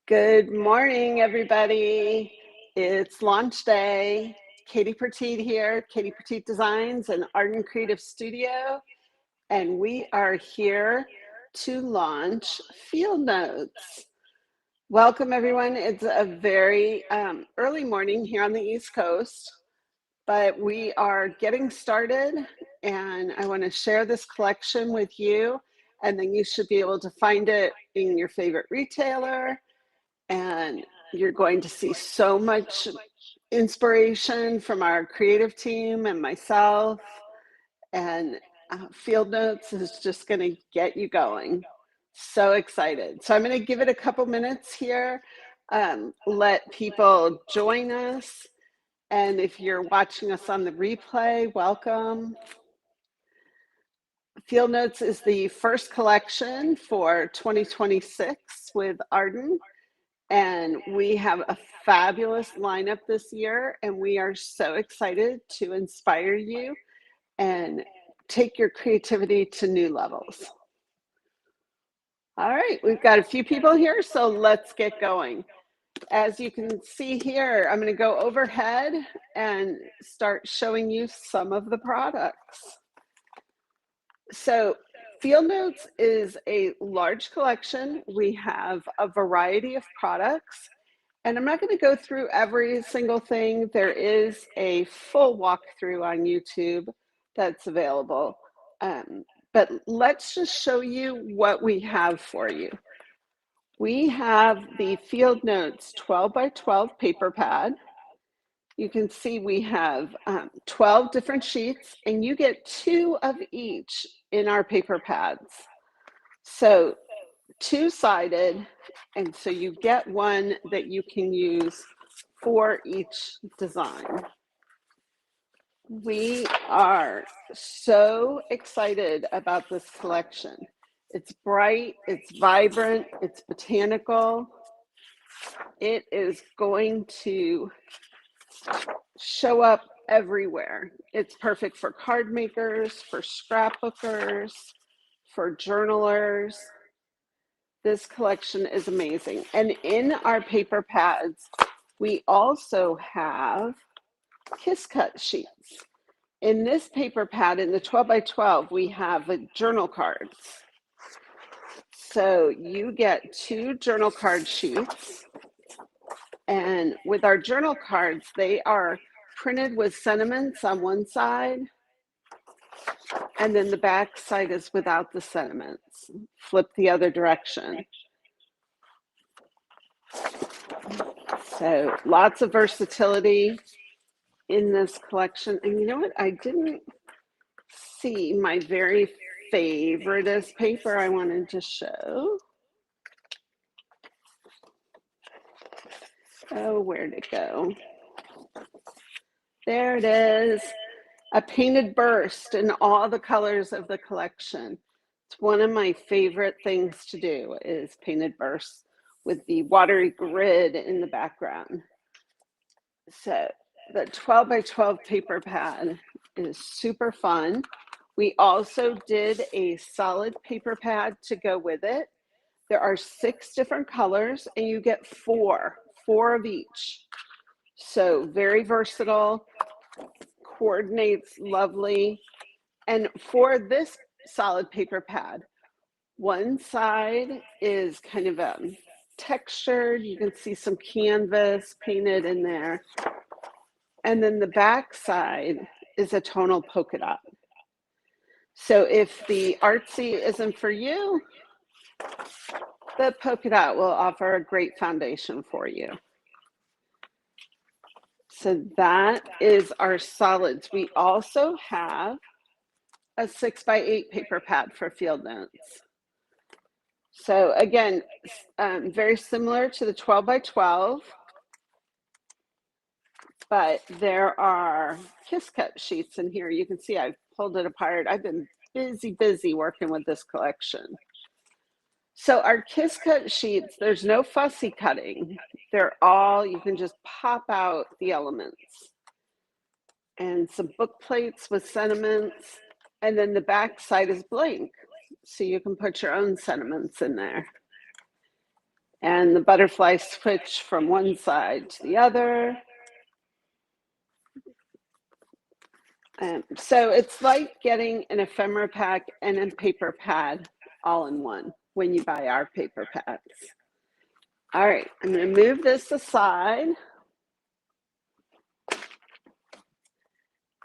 Good morning, everybody. It's launch day. Katie Pertiet here, Katie Pertiet Designs and Art and Creative Studio. And we are here to launch Field Notes. Welcome, everyone. It's a very early morning here on the East Coast, but we are getting started. And I want to share this collection with you. And then you should be able to find it in your favorite retailer. And you're going to see so much inspiration from our creative team and myself. And Field Notes is just going to get you going. So excited. So I'm going to give it a couple minutes here, let people join us. And if you're watching us on the replay, welcome. Field Notes is the first collection for 2026 with Arden. And we have a fabulous lineup this year, and we are so excited to inspire you and take your creativity to new levels. All right, we've got a few people here, so let's get going. As you can see here, I'm going to go overhead and start showing you some of the products. So Field Notes is a large collection. We have a variety of products, and I'm not going to go through every single thing. There is a full walkthrough on YouTube that's available, but let's just show you what we have for you. We have the Field Notes 12 by 12 paper pad. You can see we have 12 different sheets, and you get 2 of each in our paper pads. So two-sided, and so you get one that you can use for each design. We are so excited about this collection. It's bright, it's vibrant, it's botanical. It is going to show up everywhere. It's perfect for card makers, for scrapbookers, for journalers. This collection is amazing. And in our paper pads, we also have kiss cut sheets. In this paper pad, in the 12 by 12, we have journal cards. So you get 2 journal card sheets. And with our journal cards, they are printed with sentiments on one side, and then the back side is without the sentiments. Flip the other direction. So lots of versatility in this collection. And you know what? I didn't see my very favoriteest paper I wanted to show. Oh, where'd it go? There it is. A painted burst in all the colors of the collection. It's one of my favorite things to do is painted bursts with the watery grid in the background. So the 12 by 12 paper pad is super fun. We also did a solid paper pad to go with it. There are 6 different colors, and you get 4 of each. So very versatile, coordinates lovely. And for this solid paper pad, one side is kind of textured. You can see some canvas painted in there. And then the back side is a tonal polka dot. So if the artsy isn't for you, the polka dot will offer a great foundation for you. So that is our solids. We also have a 6 by 8 paper pad for Field Notes. So again, very similar to the 12 by 12, but there are kiss cut sheets in here. You can see I've pulled it apart. I've been busy working with this collection. So our kiss cut sheets, there's no fussy cutting. They're all, you can just pop out the elements. And some book plates with sentiments. And then the back side is blank. So you can put your own sentiments in there. And the butterfly switch from one side to the other. So it's like getting an ephemera pack and a paper pad all in one when you buy our paper pads. All right, I'm going to move this aside.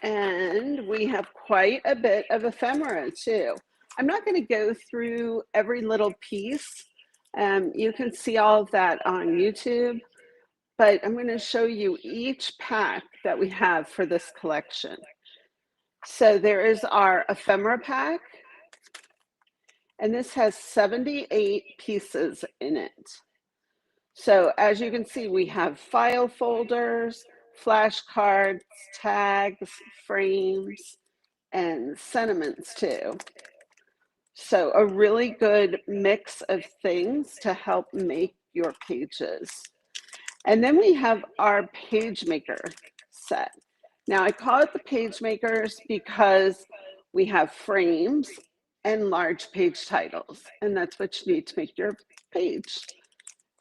And we have quite a bit of ephemera too. I'm not going to go through every little piece. You can see all of that on YouTube, but I'm going to show you each pack that we have for this collection. So there is our ephemera pack, and this has 78 pieces in it. So as you can see, we have file folders, flashcards, tags, frames, and sentiments too. So a really good mix of things to help make your pages. And then we have our page maker set. Now I call it the page makers because we have frames and large page titles, and that's what you need to make your page.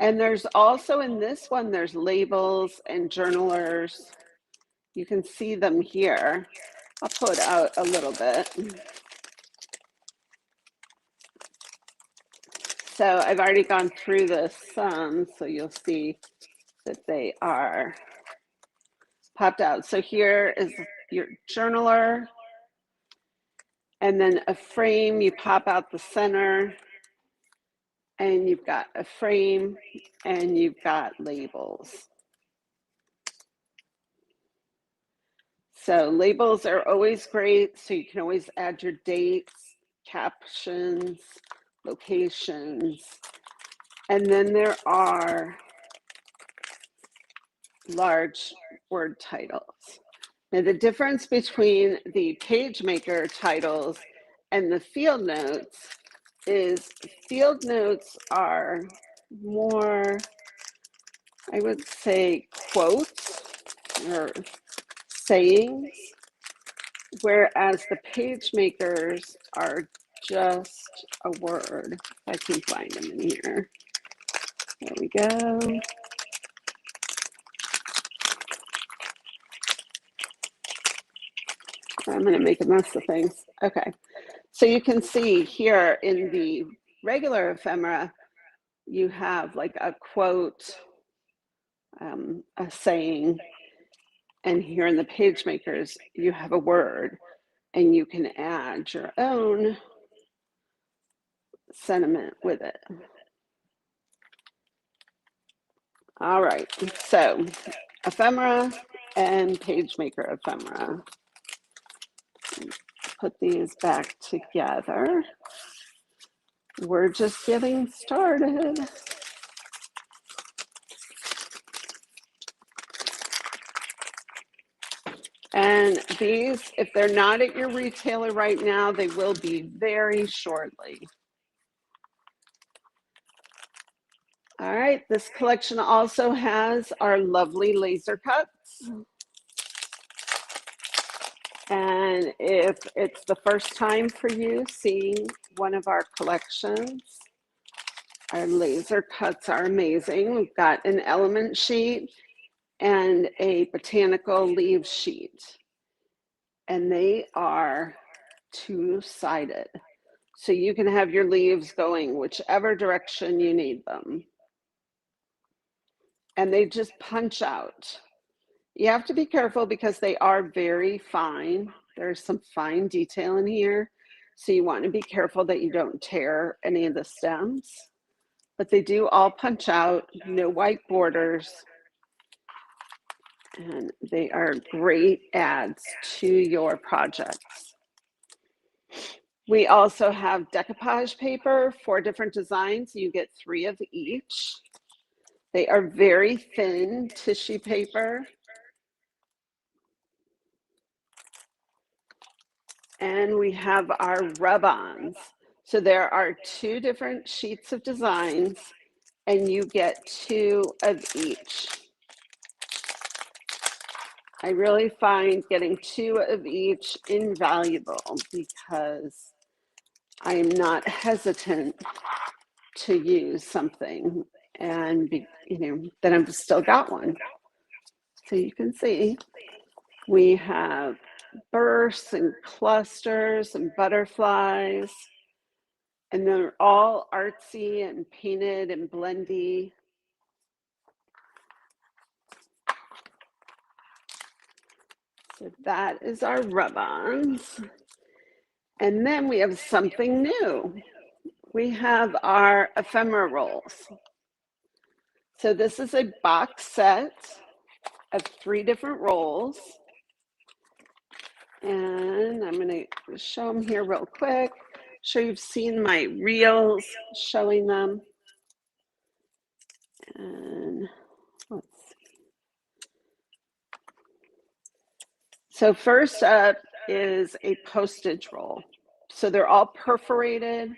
And there's also in this one, there's labels and journalers. You can see them here. I'll pull it out a little bit. So I've already gone through this some, so you'll see that they are popped out. So here is your journaler, and then a frame, you pop out the center, and you've got a frame, and you've got labels. So labels are always great, so you can always add your dates, captions, locations, and then there are large word titles. Now the difference between the page maker titles and the field notes is field notes are more, I would say, quotes or sayings, whereas the page makers are just a word. If I can find them in here. There we go. I'm going to make a mess of things. Okay. So you can see here in the regular ephemera, you have like a quote, a saying, and here in the page makers, you have a word, and you can add your own sentiment with it. All right, so ephemera and page maker ephemera. Put these back together. We're just getting started. And these, if they're not at your retailer right now, they will be very shortly. All right, this collection also has our lovely laser cuts. And if it's the first time for you seeing one of our collections, our laser cuts are amazing. We've got an element sheet and a botanical leaf sheet, and they are two-sided. So you can have your leaves going whichever direction you need them. And they just punch out. You have to be careful because they are very fine. There's some fine detail in here. So you want to be careful that you don't tear any of the stems. But they do all punch out, no white borders. And they are great adds to your projects. We also have decoupage paper, 4 different designs. You get 3 of each. They are very thin tissue paper. And we have our rub-ons. So there are 2 different sheets of designs, and you get 2 of each. I really find getting 2 of each invaluable because I am not hesitant to use something and then I've still got one. So you can see we have bursts and clusters and butterflies, and they're all artsy and painted and blendy. So that is our rub-ons. And then we have something new. We have our ephemera rolls. So this is a box set of 3 different rolls. And I'm going to show them here real quick. Sure you've seen my reels showing them. And let's see. So first up is a postage roll. So they're all perforated.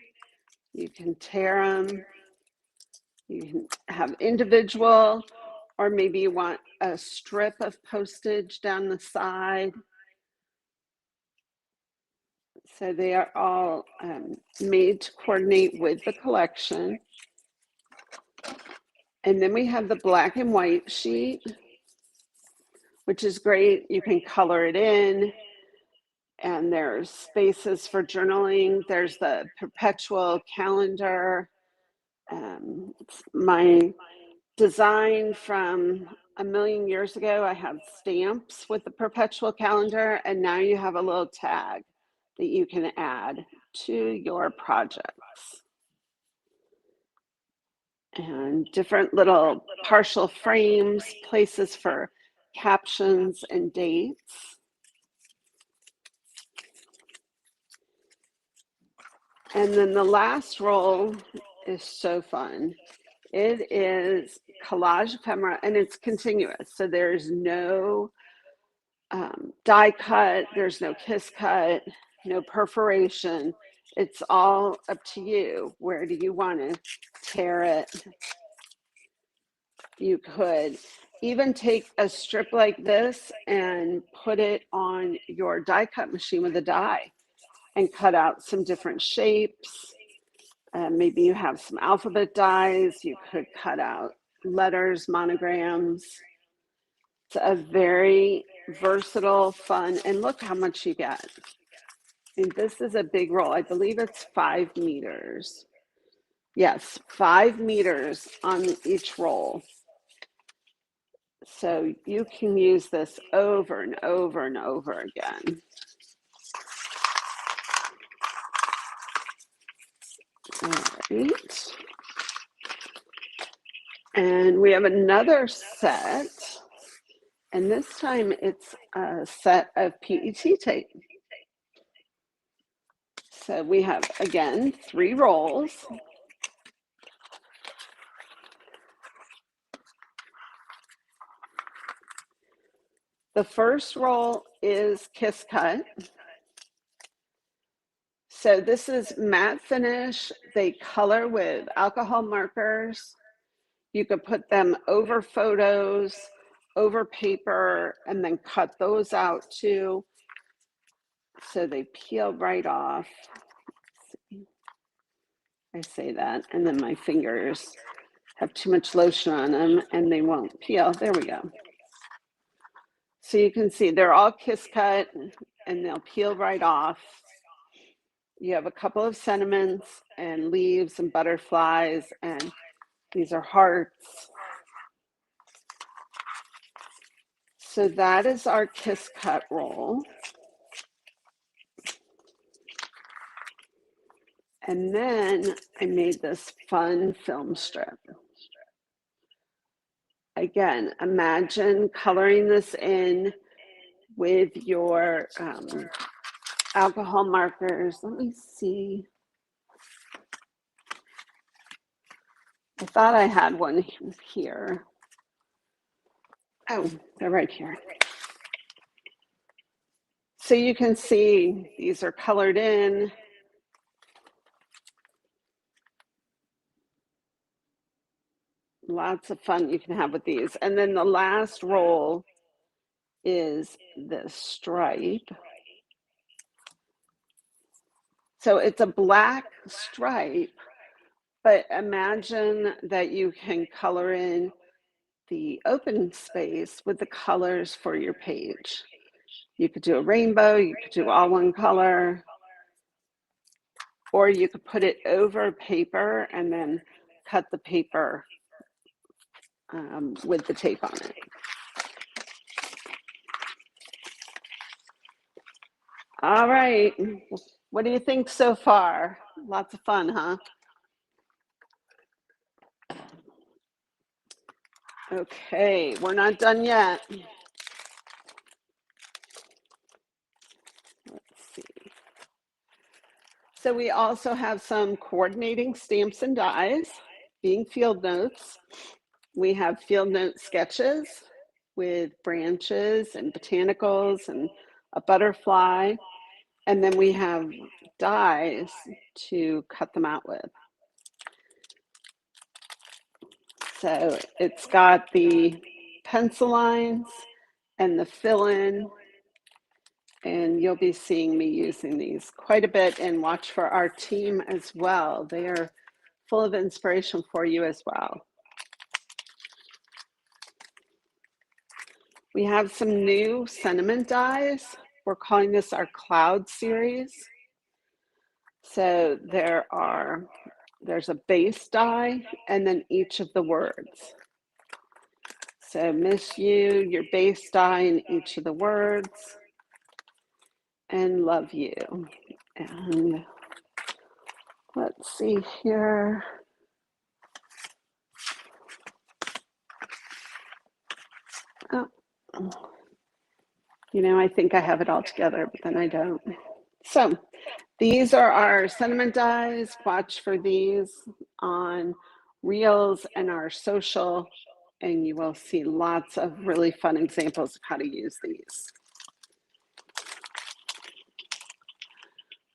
You can tear them. You can have individual, or maybe you want a strip of postage down the side. So they are all made to coordinate with the collection. And then we have the black and white sheet, which is great. You can color it in, and there's spaces for journaling. There's the perpetual calendar. It's my design from a million years ago. I had stamps with the perpetual calendar, and now you have a little tag that you can add to your projects. And different little partial frames, places for captions and dates. And then the last roll is so fun. It is collage ephemera, and it's continuous. So there's no die cut, there's no kiss cut, no perforation. It's all up to you. Where do you want to tear it? You could even take a strip like this and put it on your die cut machine with a die and cut out some different shapes. Maybe you have some alphabet dies. You could cut out letters, monograms. It's a very versatile, fun, and look how much you get. And this is a big roll. I believe it's 5 meters. Yes, 5 meters on each roll. So you can use this over and over and over again. All right. And we have another set, and this time it's a set of PET tape. So we have, again, 3 rolls. The first roll is Kiss Cut. So this is matte finish. They color with alcohol markers. You could put them over photos, over paper, and then cut those out too. So they peel right off. I say that, and then my fingers have too much lotion on them and they won't peel. There we go. So you can see they're all kiss cut and they'll peel right off. You have a couple of sentiments and leaves and butterflies, and these are hearts. So that is our kiss cut roll. And then I made this fun film strip. Again, imagine coloring this in with your alcohol markers. Let me see. I thought I had one here. Oh, they're right here. So you can see these are colored in. Lots of fun you can have with these. And then the last roll is this stripe. So it's a black stripe But imagine that you can color in the open space with the colors for your page. You could do a rainbow, you could do all one color, or you could put it over paper and then cut the paper with the tape on it. All right, what do you think so far? Lots of fun, huh? Okay, we're not done yet. Let's see. So we also have some coordinating stamps and dies, being field notes. We have field note sketches with branches and botanicals and a butterfly. And then we have dies to cut them out with. So it's got the pencil lines and the fill-in, and you'll be seeing me using these quite a bit, and watch for our team as well. They are full of inspiration for you as well. We have some new sentiment dies. We're calling this our cloud series. So there's a base die and then each of the words. So miss you, your base die in each of the words, and love you. And let's see here. Oh, you know, I think I have it all together, but then I don't. So these are our sentiment dies. Watch for these on Reels and our social, and you will see lots of really fun examples of how to use these.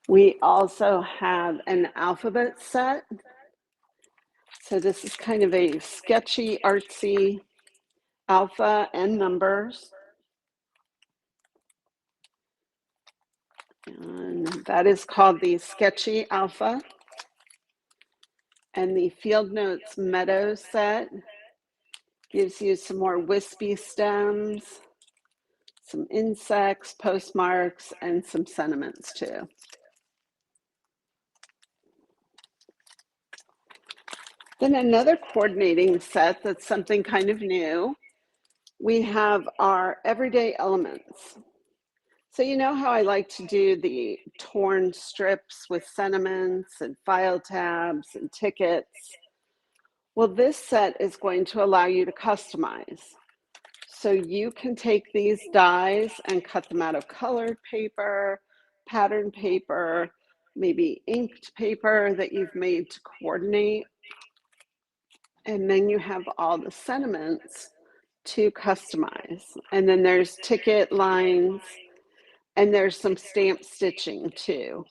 We also have an alphabet set. So this is kind of a sketchy, artsy alpha and numbers. And that is called the sketchy alpha. And the Field Notes Meadow set gives you some more wispy stems, some insects, postmarks, and some sentiments too. Then another coordinating set that's something kind of new. We have our everyday elements. So you know how I like to do the torn strips with sentiments and file tabs and tickets? Well, this set is going to allow you to customize. So you can take these dies and cut them out of colored paper, pattern paper, maybe inked paper that you've made to coordinate. And then you have all the sentiments to customize. And then there's ticket lines, and there's some stamp stitching too.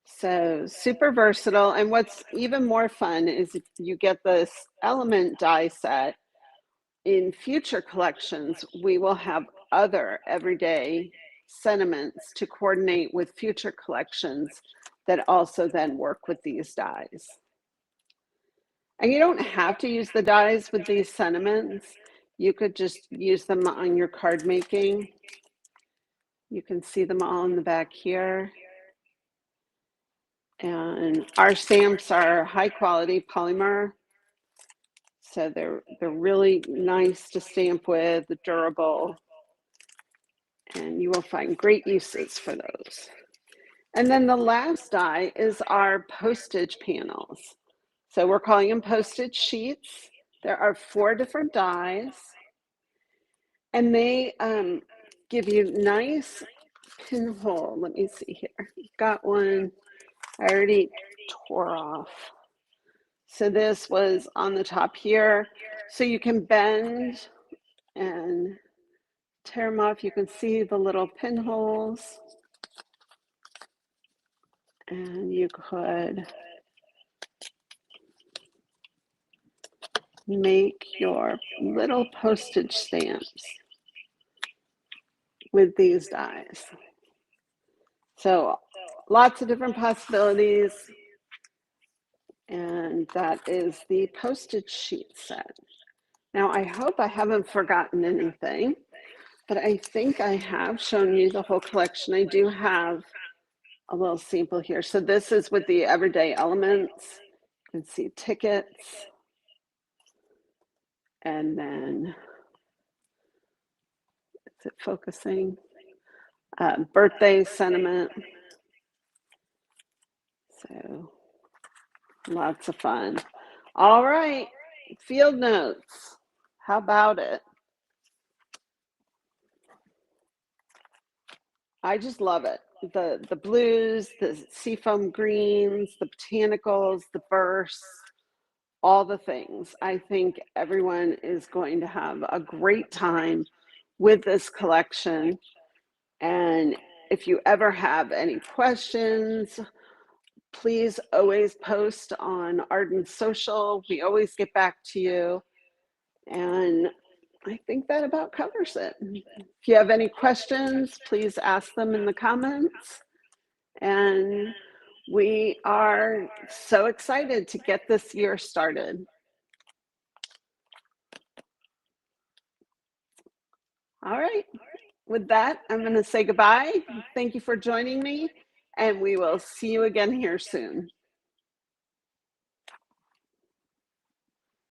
So super versatile. And what's even more fun is if you get this element die set, in future collections, we will have other everyday sentiments to coordinate with future collections that also then work with these dies. And you don't have to use the dies with these sentiments. You could just use them on your card making. You can see them all in the back here. And our stamps are high quality polymer. So they're really nice to stamp with, durable, and you will find great uses for those. And then the last die is our postage panels. So we're calling them postage sheets. There are 4 different dies, and they give you nice pinhole. Let me see here. Got one I already tore off. So this was on the top here. So you can bend and tear them off. You can see the little pinholes. And you could make your little postage stamps with these dies. So lots of different possibilities. And that is the postage sheet set. Now, I hope I haven't forgotten anything, but I think I have shown you the whole collection. I do have a little sample here. So this is with the everyday elements. You can see tickets. And then, is it focusing? Birthday sentiment. So lots of fun. All right, field notes. How about it? I just love it. The blues, the seafoam greens, the botanicals, the bursts, all the things. I think everyone is going to have a great time with this collection. And if you ever have any questions, please always post on Arden Social. We always get back to you. And I think that about covers it. If you have any questions, please ask them in the comments. And we are so excited to get this year started. All right. With that, I'm going to say goodbye. Thank you for joining me, and we will see you again here soon.